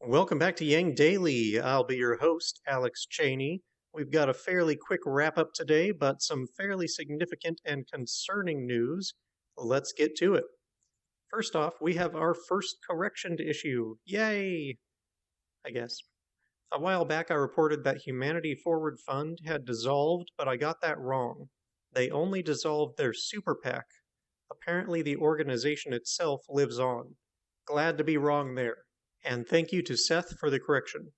Welcome back to Yang Daily. I'll be your host, Alex Cheney. We've got a fairly quick wrap up today, but some fairly significant and concerning news. Let's get to it. First off, we have our first correction to issue. Yay! I guess. A while back, I reported that Humanity Forward Fund had dissolved, but I got that wrong. They only dissolved their super PAC. Apparently, the organization itself lives on. Glad to be wrong there. And thank you to Seth for the correction.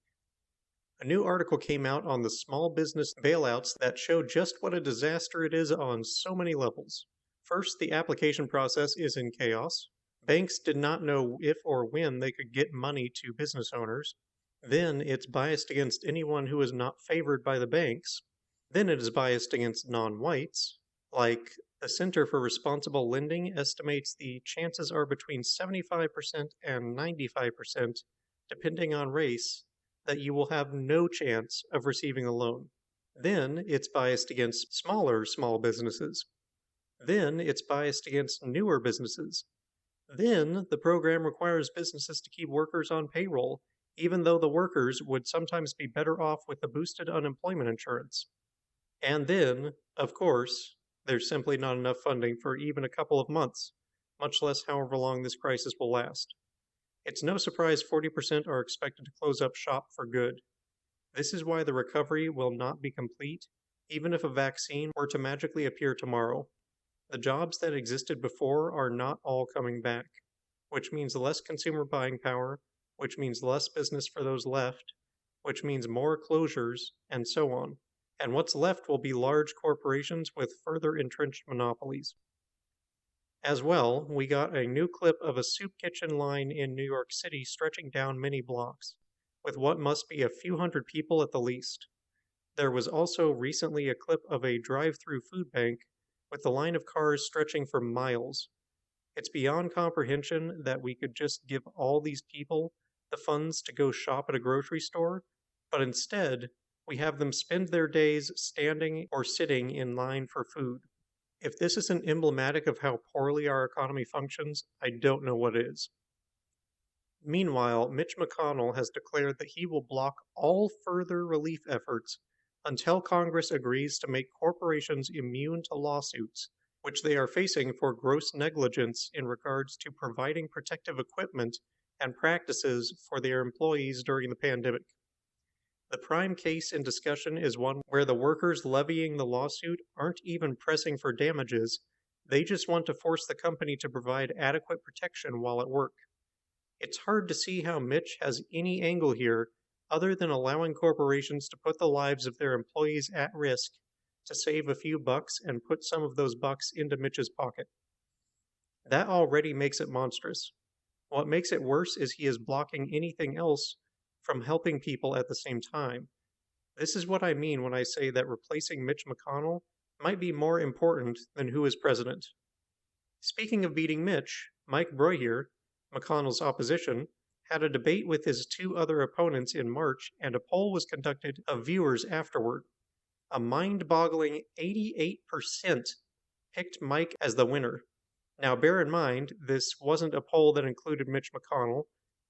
A new article came out on the small business bailouts that show just what a disaster it is on so many levels. First, the application process is in chaos. Banks did not know if or when they could get money to business owners. Then it's biased against anyone who is not favored by the banks. Then it is biased against non-whites. Like, the Center for Responsible Lending estimates the chances are between 75% and 95%, depending on race, that you will have no chance of receiving a loan. Then it's biased against smaller small businesses. Then it's biased against newer businesses. Then the program requires businesses to keep workers on payroll, even though the workers would sometimes be better off with the boosted unemployment insurance. And then, of course, there's simply not enough funding for even a couple of months, much less however long this crisis will last. It's no surprise 40% are expected to close up shop for good. This is why the recovery will not be complete, even if a vaccine were to magically appear tomorrow. The jobs that existed before are not all coming back, which means less consumer buying power, which means less business for those left, which means more closures, and so on. And what's left will be large corporations with further entrenched monopolies. As well, we got a new clip of a soup kitchen line in New York City stretching down many blocks, with what must be a few hundred people at the least. There was also recently a clip of a drive-through food bank with the line of cars stretching for miles. It's beyond comprehension that we could just give all these people the funds to go shop at a grocery store, but instead, we have them spend their days standing or sitting in line for food. If this isn't emblematic of how poorly our economy functions, I don't know what is. Meanwhile, Mitch McConnell has declared that he will block all further relief efforts until Congress agrees to make corporations immune to lawsuits, which they are facing for gross negligence in regards to providing protective equipment and practices for their employees during the pandemic. The prime case in discussion is one where the workers levying the lawsuit aren't even pressing for damages, they just want to force the company to provide adequate protection while at work. It's hard to see how Mitch has any angle here other than allowing corporations to put the lives of their employees at risk to save a few bucks and put some of those bucks into Mitch's pocket. That already makes it monstrous. What makes it worse is he is blocking anything else from helping people at the same time. This is what I mean when I say that replacing Mitch McConnell might be more important than who is president. Speaking of beating Mitch, Mike Broihier, McConnell's opposition, had a debate with his two other opponents in March, and a poll was conducted of viewers afterward. A mind-boggling 88% picked Mike as the winner. Now bear in mind, this wasn't a poll that included Mitch McConnell,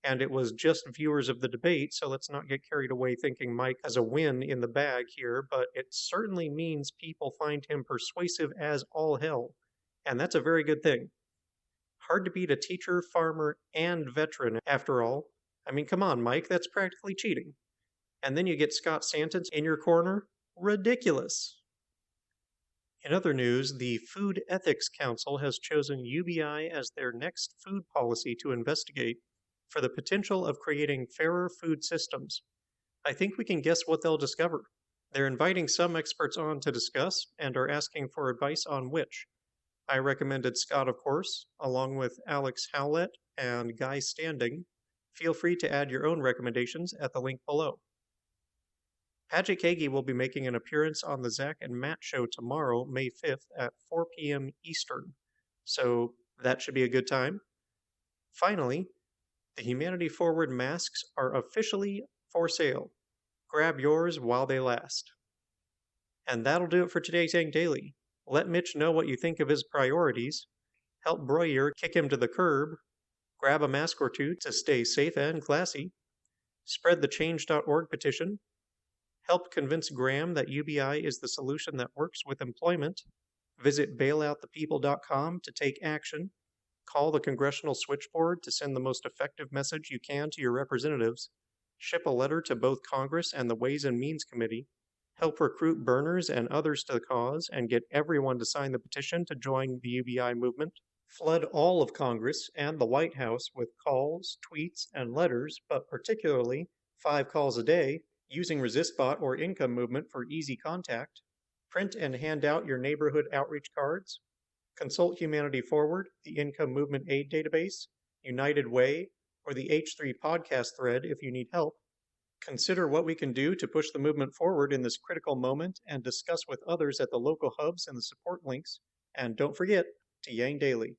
and it was just viewers of the debate, so let's not get carried away thinking Mike has a win in the bag here, but it certainly means people find him persuasive as all hell, and that's a very good thing. Hard to beat a teacher, farmer, and veteran, after all. I mean, come on, Mike, that's practically cheating. And then you get Scott Santos in your corner? Ridiculous. In other news, the Food Ethics Council has chosen UBI as their next food policy to investigate for the potential of creating fairer food systems. I think we can guess what they'll discover. They're inviting some experts on to discuss and are asking for advice on which. I recommended Scott, of course, along with Alex Howlett and Guy Standing. Feel free to add your own recommendations at the link below. Paget Kagi will be making an appearance on the Zach and Matt show tomorrow, May 5th at 4 p.m. Eastern, so that should be a good time. Finally, the Humanity Forward masks are officially for sale. Grab yours while they last. And that'll do it for today's Yang Daily. Let Mitch know what you think of his priorities. Help Broihier kick him to the curb. Grab a mask or two to stay safe and classy. Spread the change.org petition. Help convince Graham that UBI is the solution that works with employment. Visit bailoutthepeople.com to take action. Call the Congressional Switchboard to send the most effective message you can to your representatives. Ship a letter to both Congress and the Ways and Means Committee. Help recruit burners and others to the cause and get everyone to sign the petition to join the UBI movement. Flood all of Congress and the White House with calls, tweets, and letters, but particularly 5 calls a day, using ResistBot or Income Movement for easy contact. Print and hand out your neighborhood outreach cards. Consult Humanity Forward, the Income Movement Aid Database, United Way, or the H3 podcast thread if you need help. Consider what we can do to push the movement forward in this critical moment and discuss with others at the local hubs and the support links. And don't forget to Yang Daily.